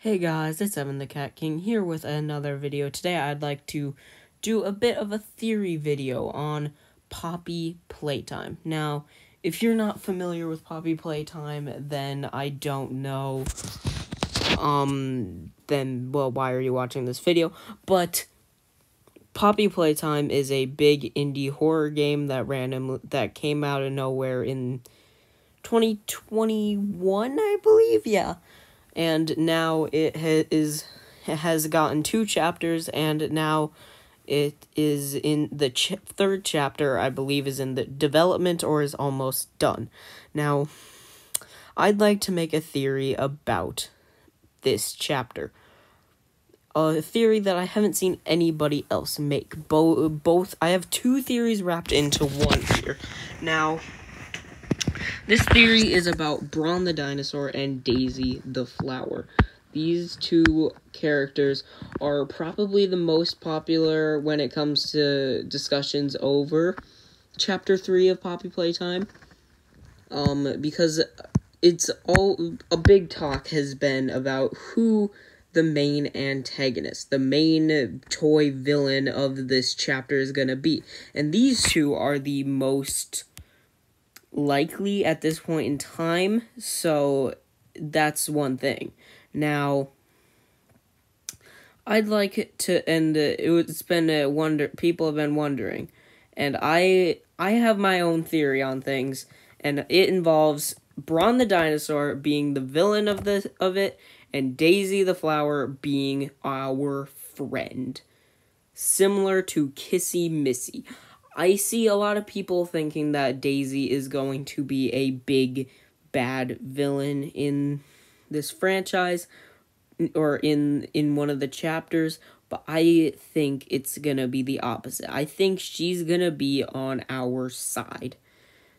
Hey guys, it's Evan the Cat King here with another video. Today I'd like to do a bit of a theory video on Poppy Playtime. Now, if you're not familiar with Poppy Playtime, then I don't know, well, why are you watching this video? But Poppy Playtime is a big indie horror game that came out of nowhere in 2021, I believe, yeah. And now it has gotten 2 chapters, and now it is in the third chapter, I believe, is in the development or is almost done. Now, I'd like to make a theory about this chapter. A theory that I haven't seen anybody else make. I have 2 theories wrapped into one here. Now, this theory is about Bron the dinosaur and Daisy the flower. These 2 characters are probably the most popular when it comes to discussions over Chapter 3 of Poppy Playtime. Because it's a big talk has been about who the main antagonist, the main toy villain of this chapter is gonna be. And these 2 are the most likely at this point in time, so that's one thing. Now, I'd like it to end. It's been a wonder. People have been wondering, and I have my own theory on things, and it involves Bron the dinosaur being the villain of it, and Daisy the flower being our friend, similar to Kissy Missy. I see a lot of people thinking that Daisy is going to be a big, bad villain in this franchise, or in one of the chapters, but I think it's gonna be the opposite. I think she's gonna be on our side.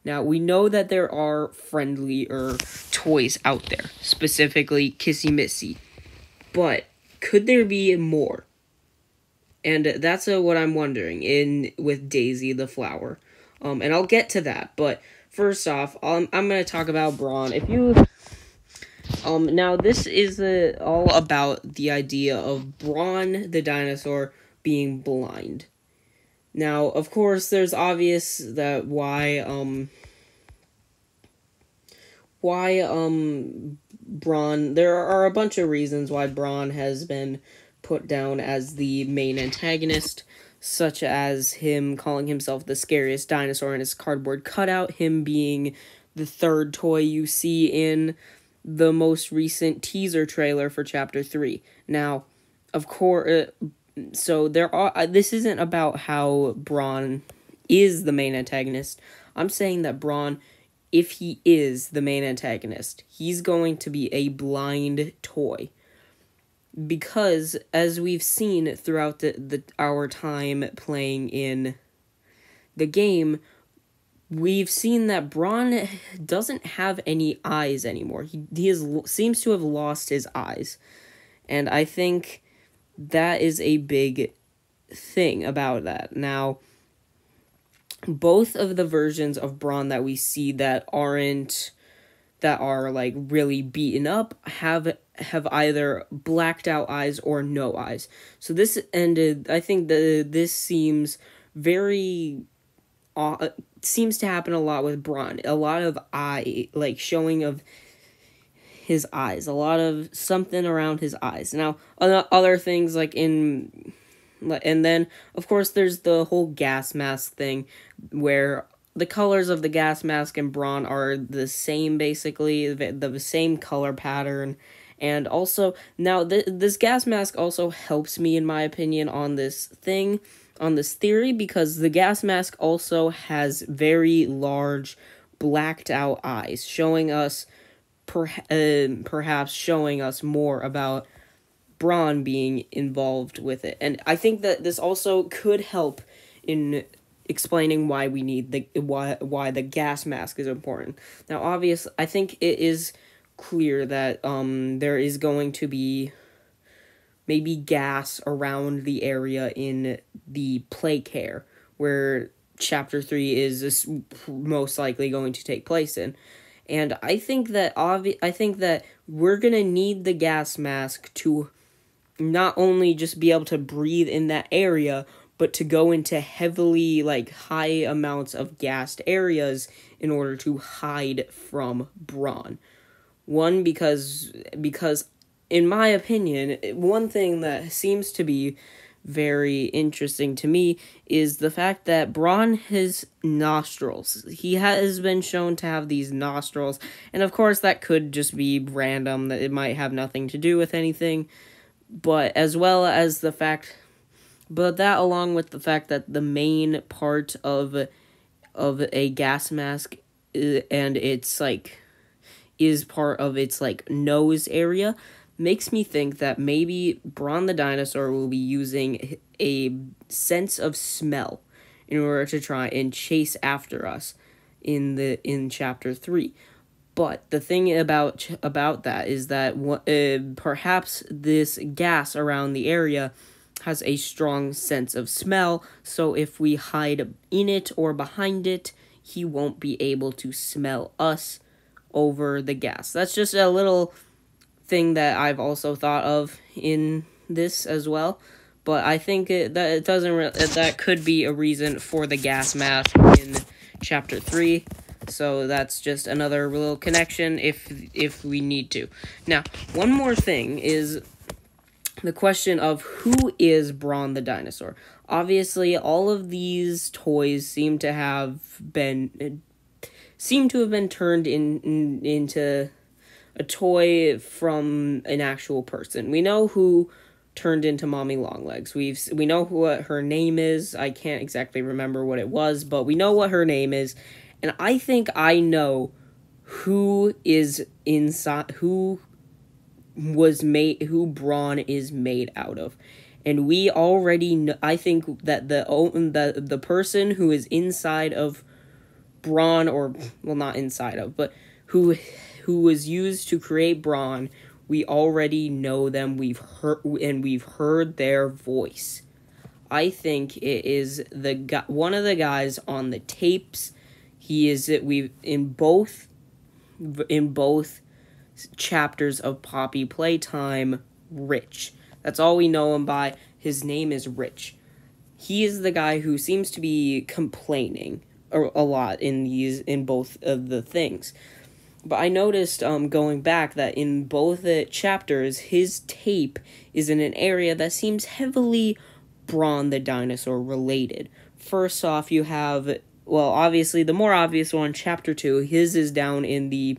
Now, we know that there are friendlier toys out there, specifically Kissy Missy, but could there be more? And that's what I'm wondering with Daisy the flower. And I'll get to that, but first off, I'm going to talk about Bron. Now this is all about the idea of Bron the dinosaur being blind. Now, of course, there's obvious that why Bron, there are a bunch of reasons why Bron has been put down as the main antagonist, such as him calling himself the scariest dinosaur in his cardboard cutout, him being the 3rd toy you see in the most recent teaser trailer for Chapter 3. Now, of course, so this isn't about how Bron is the main antagonist. I'm saying that Bron, if he is the main antagonist, he's going to be a blind toy. Because, as we've seen throughout our time playing in the game, we've seen that Bron doesn't have any eyes anymore. He seems to have lost his eyes. And I think that is a big thing about that. Now, both of the versions of Bron that we see that are like really beaten up have either blacked out eyes or no eyes. So this ended, I think this seems seems to happen a lot with Bron. A lot of showing of his eyes, a lot of something around his eyes. Now, other things and then, of course, there's the whole gas mask thing, where the colors of the gas mask and Bron are the same, basically, the same color pattern. And also, now, this gas mask also helps me, in my opinion, on this theory, because the gas mask also has very large, blacked out eyes, showing us, perhaps showing us more about Bron being involved with it. And I think that this also could help in explaining why we need why the gas mask is important. Now, I think it is clear that there is going to be maybe gas around the area in the play care where Chapter 3 is most likely going to take place in. And I think that we're gonna need the gas mask to not only just be able to breathe in that area, but to go into heavily, like, high amounts of gassed areas in order to hide from Bron. One, because in my opinion, one thing that seems to be very interesting to me is the fact that Bron has nostrils. He has been shown to have these nostrils, and of course that could just be random, that it might have nothing to do with anything, but as well as the fact, but that along with the fact that the main part of a gas mask and it's like is part of its like nose area makes me think that maybe Bron the dinosaur will be using a sense of smell in order to try and chase after us in chapter 3. But the thing about that is that perhaps this gas around the area has a strong sense of smell, so if we hide in it or behind it, he won't be able to smell us over the gas. That's just a little thing that I've also thought of in this as well, but I think that could be a reason for the gas mask in chapter 3. So that's just another little connection if we need to. Now, one more thing is the question of who is Bron the dinosaur. Obviously, all of these toys seem to have been turned into a toy from an actual person. We know who turned into Mommy Longlegs. We know what her name is. I can't exactly remember what it was, but we know what her name is. And I think I know who is inside, who Bron is made out of. And we already know, I think that the person who is inside of Bron, or, well, not inside of, but who was used to create Bron, we already know them. We've heard their voice. I think it is one of the guys on the tapes. He is in both chapters of Poppy Playtime, Rich. That's all we know him by. His name is Rich. He is the guy who seems to be complaining a lot in both of the things. But I noticed going back that in both the chapters, his tape is in an area that seems heavily Bron the dinosaur related. First off, you have, well, obviously the more obvious one, chapter 2, his is down in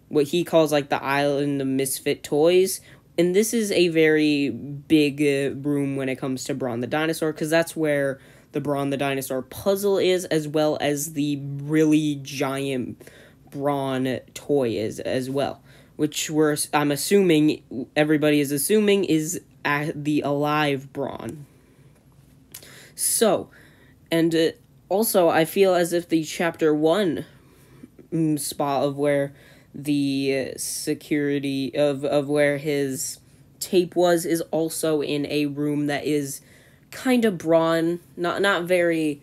what he calls like the island of misfit toys. And this is a very big room when it comes to Bron the dinosaur, because that's where the Bron the dinosaur puzzle is, as well as the really giant Bron toy is as well, which I'm assuming, everybody is assuming, is the alive Bron. So, and also I feel as if the chapter 1 spot of where the security of where his tape was is also in a room that is kind of Bron, not very.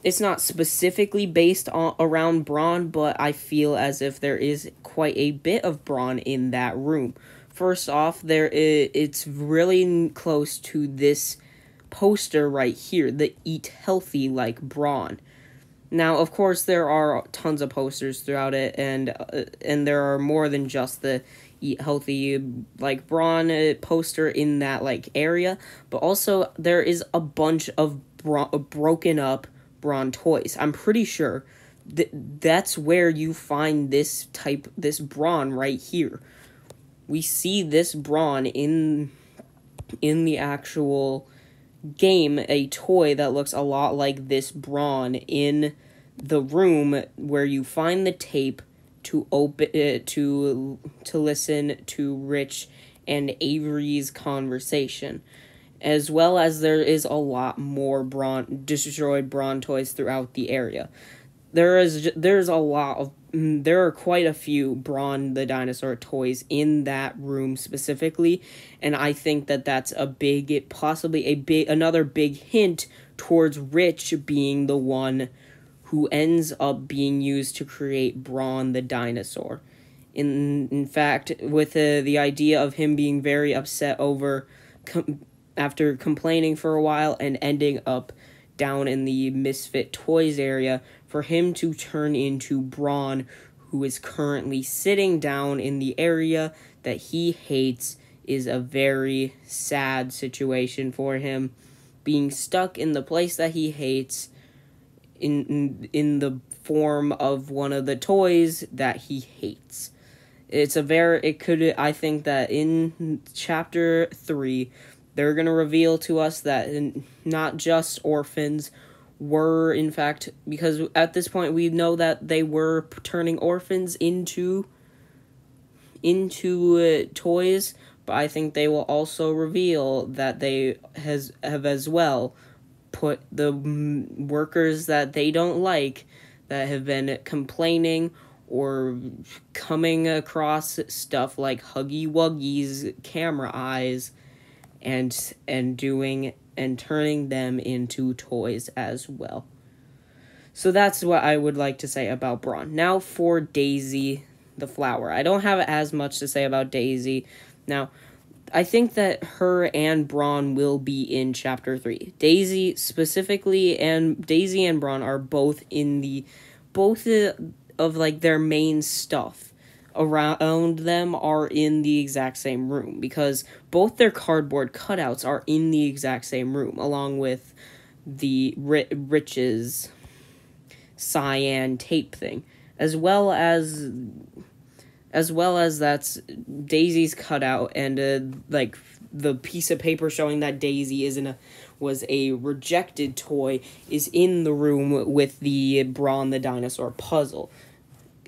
It's not specifically based around Bron, but I feel as if there is quite a bit of Bron in that room. First off, it's really close to this poster right here, the Eat Healthy Like Bron. Now, of course, there are tons of posters throughout it, and there are more than just the Eat Healthy Like Bron poster in that like area, but also there is a bunch of broken up Bron toys. I'm pretty sure that's where you find this Bron right here. We see this Bron in the actual game, a toy that looks a lot like this Bron in the room where you find the tape to open to listen to Rich and Avery's conversation, as well as there is a lot more destroyed Bron toys throughout the area. There are quite a few Bron the dinosaur toys in that room specifically, and I think that that's another big hint towards Rich being the one who ends up being used to create Bron the dinosaur. In fact, with the idea of him being very upset over after complaining for a while and ending up down in the Misfit Toys area, for him to turn into Bron, who is currently sitting down in the area that he hates, is a very sad situation for him. Being stuck in the place that he hates in the form of one of the toys that he hates. I think that in chapter 3, they're going to reveal to us that not just orphans were, in fact, because at this point we know that they were turning orphans into toys, but I think they will also reveal that they have as well put the workers that they don't like, that have been complaining or coming across stuff like Huggy Wuggy's camera eyes, and turning them into toys as well. So that's what I would like to say about Bron. Now for Daisy the flower. I don't have as much to say about Daisy. Now, I think that her and Bron will be in chapter 3. Daisy specifically, and Daisy and Bron are both of like their main stuff around them are in the exact same room, because both their cardboard cutouts are in the exact same room, along with the Rich's cyan tape thing, as well as that's Daisy's cutout, and like the piece of paper showing that Daisy was a rejected toy is in the room with the Bron the dinosaur puzzle.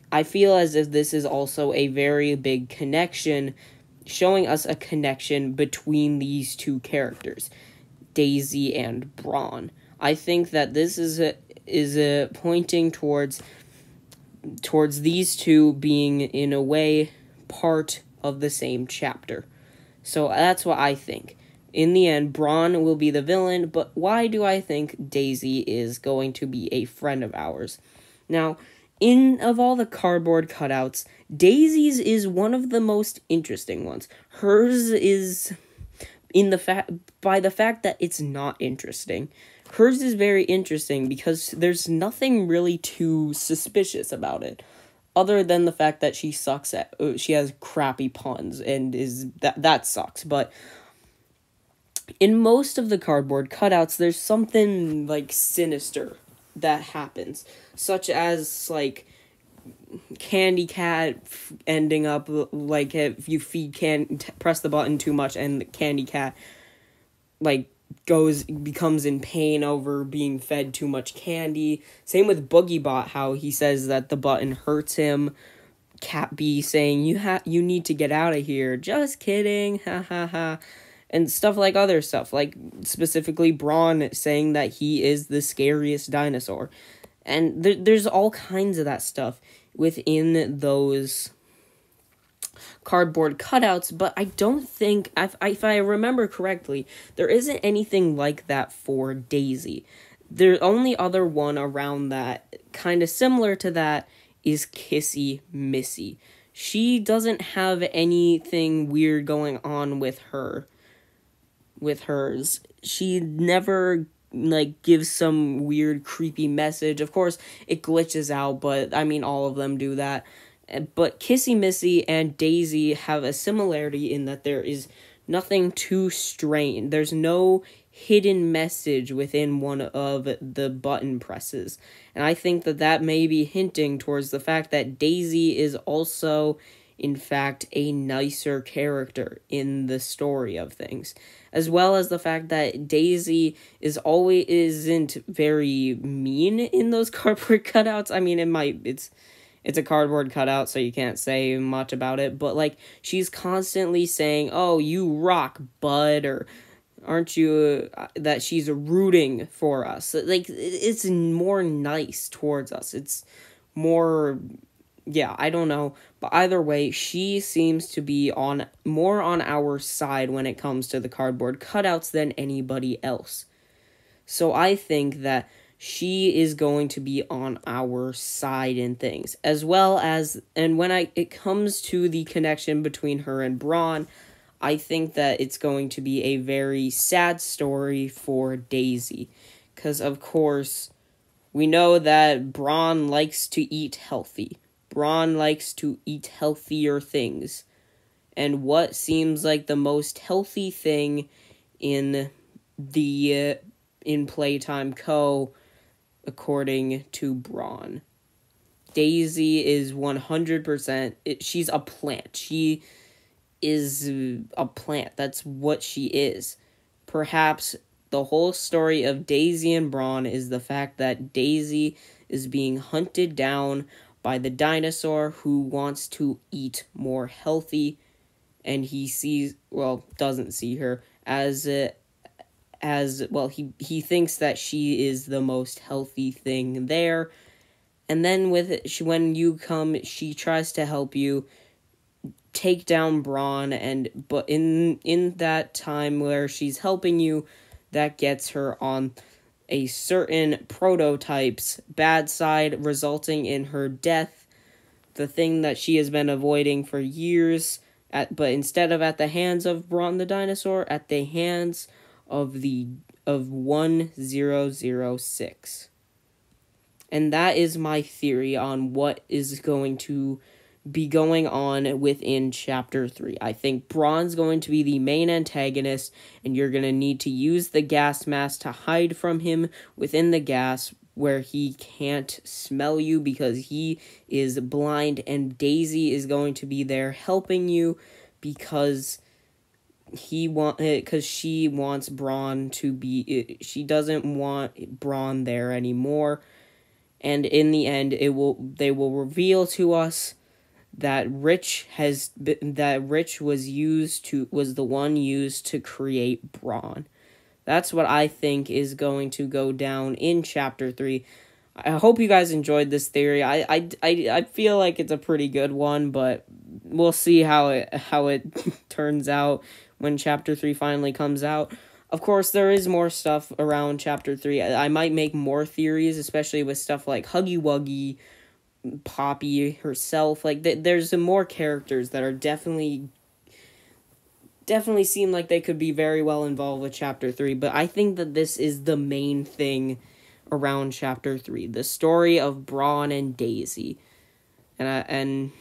I feel as if this is also a very big connection, showing us a connection between these two characters, Daisy and Bron. I think that this is pointing towards these two being, in a way, part of the same chapter. So that's what I think. In the end, Bron will be the villain, but why do I think Daisy is going to be a friend of ours? Now, of all the cardboard cutouts, Daisy's is one of the most interesting ones. Hers is by the fact that it's not interesting. Hers is very interesting because there's nothing really too suspicious about it, other than the fact that she has crappy puns, and that sucks. But in most of the cardboard cutouts, there's something like sinister that happens, such as like Candy Cat ending up like if you press the button too much and the Candy Cat like becomes in pain over being fed too much candy. Same with Boogiebot, how he says that the button hurts him. Cat B saying you need to get out of here. Just kidding, ha ha ha. And stuff like other stuff, like specifically Bron saying that he is the scariest dinosaur. And there's all kinds of that stuff within those cardboard cutouts, but I don't think, if I remember correctly, there isn't anything like that for Daisy. The only other one around that, kind of similar to that, is Kissy Missy. She doesn't have anything weird going on with hers. She never gives some weird creepy message. Of course it glitches out, but I mean all of them do that. But Kissy Missy and Daisy have a similarity in that there is nothing too strange. There's no hidden message within one of the button presses. And I think that may be hinting towards the fact that Daisy is also, in fact, a nicer character in the story of things. As well as the fact that Daisy isn't very mean in those cardboard cutouts. I mean, it's a cardboard cutout, so you can't say much about it. But, she's constantly saying, oh, you rock, bud, or aren't you, that she's rooting for us. It's more nice towards us. It's more, yeah, I don't know. But either way, she seems to be more on our side when it comes to the cardboard cutouts than anybody else. So I think that she is going to be on our side in things, as well as, and when it comes to the connection between her and Bron, I think that it's going to be a very sad story for Daisy, because of course, we know that Bron likes to eat healthy. Bron likes to eat healthier things. And what seems like the most healthy thing in the in Playtime Co., according to Bron? Daisy is 100%, she's a plant. She is a plant. That's what she is. Perhaps the whole story of Daisy and Bron is the fact that Daisy is being hunted down by the dinosaur who wants to eat more healthy, and he doesn't see her as well, he thinks that she is the most healthy thing there. And then when you come, she tries to help you take down Bron, but in that time where she's helping you, that gets her on a certain prototype's bad side, resulting in her death, the thing that she has been avoiding for years, but instead of at the hands of Bron the dinosaur, at the hands of 1006. And that is my theory on what is going to be going on within Chapter 3. I think Bron's going to be the main antagonist, and you're going to need to use the gas mask to hide from him within the gas where he can't smell you because he is blind, and Daisy is going to be there helping you because she wants Bron to be, she doesn't want Bron there anymore. And in the end, they will reveal to us that Rich was the one used to create Bron. That's what I think is going to go down in Chapter 3. I hope you guys enjoyed this theory. I feel like it's a pretty good one, but we'll see how it turns out when Chapter 3 finally comes out. Of course, there is more stuff around Chapter 3. I might make more theories, especially with stuff like Huggy Wuggy, Poppy herself. Like, there's some more characters that are definitely seem like they could be very well involved with Chapter 3. But I think that this is the main thing around Chapter 3. The story of Bron and Daisy. And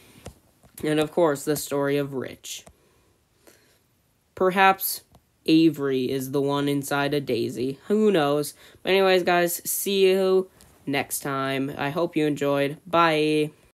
of course, the story of Rich. Perhaps Avery is the one inside of Daisy. Who knows? But anyways, guys, see you next time. I hope you enjoyed. Bye.